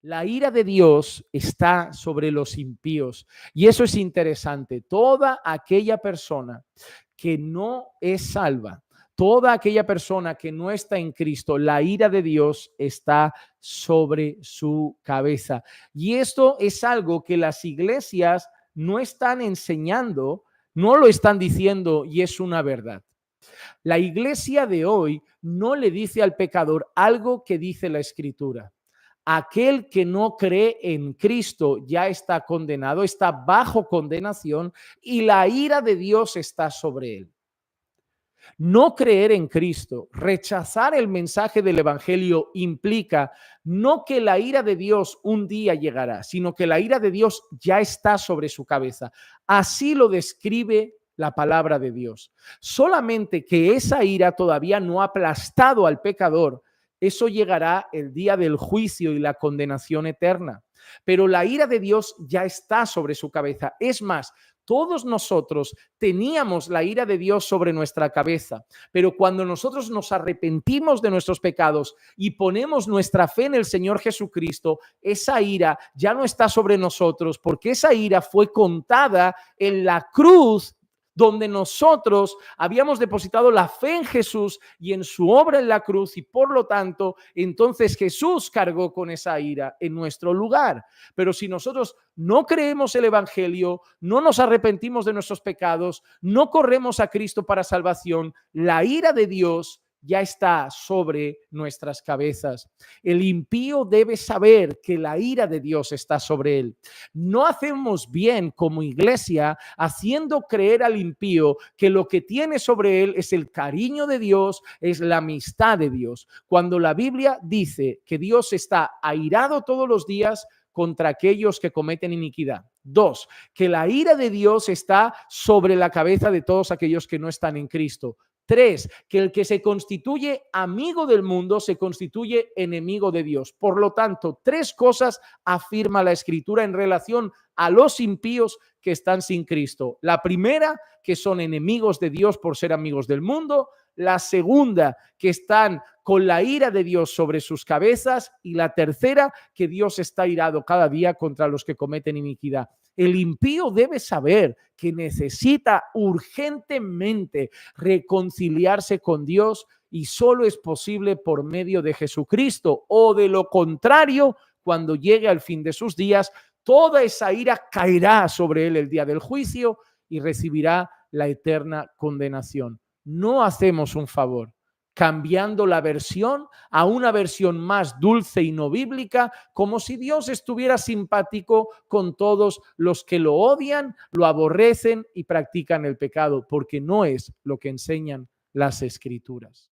La ira de Dios está sobre los impíos. Y eso es interesante. Toda aquella persona que no es salva, toda aquella persona que no está en Cristo, la ira de Dios está sobre su cabeza. Y esto es algo que las iglesias no están enseñando, no lo están diciendo y es una verdad. La iglesia de hoy no le dice al pecador algo que dice la Escritura. Aquel que no cree en Cristo ya está condenado, está bajo condenación y la ira de Dios está sobre él. No creer en Cristo, rechazar el mensaje del Evangelio implica no que la ira de Dios un día llegará, sino que la ira de Dios ya está sobre su cabeza. Así lo describe la palabra de Dios. Solamente que esa ira todavía no ha aplastado al pecador. Eso llegará el día del juicio y la condenación eterna. Pero la ira de Dios ya está sobre su cabeza. Es más, todos nosotros teníamos la ira de Dios sobre nuestra cabeza, pero cuando nosotros nos arrepentimos de nuestros pecados y ponemos nuestra fe en el Señor Jesucristo, esa ira ya no está sobre nosotros, porque esa ira fue contada en la cruz, donde nosotros habíamos depositado la fe en Jesús y en su obra en la cruz, y por lo tanto, entonces Jesús cargó con esa ira en nuestro lugar. Pero si nosotros no creemos el Evangelio, no nos arrepentimos de nuestros pecados, no corremos a Cristo para salvación, la ira de Dios ya está sobre nuestras cabezas. El impío debe saber que la ira de Dios está sobre él. No hacemos bien como iglesia haciendo creer al impío que lo que tiene sobre él es el cariño de Dios, es la amistad de Dios. Cuando la Biblia dice que Dios está airado todos los días contra aquellos que cometen iniquidad. 2, que la ira de Dios está sobre la cabeza de todos aquellos que no están en Cristo. 3, que el que se constituye amigo del mundo se constituye enemigo de Dios. Por lo tanto, 3 cosas afirma la Escritura en relación a los impíos que están sin Cristo. La primera, que son enemigos de Dios por ser amigos del mundo. La segunda, que están con la ira de Dios sobre sus cabezas. Y la tercera, que Dios está irado cada día contra los que cometen iniquidad. El impío debe saber que necesita urgentemente reconciliarse con Dios y solo es posible por medio de Jesucristo, o de lo contrario, cuando llegue al fin de sus días, toda esa ira caerá sobre él el día del juicio y recibirá la eterna condenación. No hacemos un favor cambiando la versión a una versión más dulce y no bíblica, como si Dios estuviera simpático con todos los que lo odian, lo aborrecen y practican el pecado, porque no es lo que enseñan las Escrituras.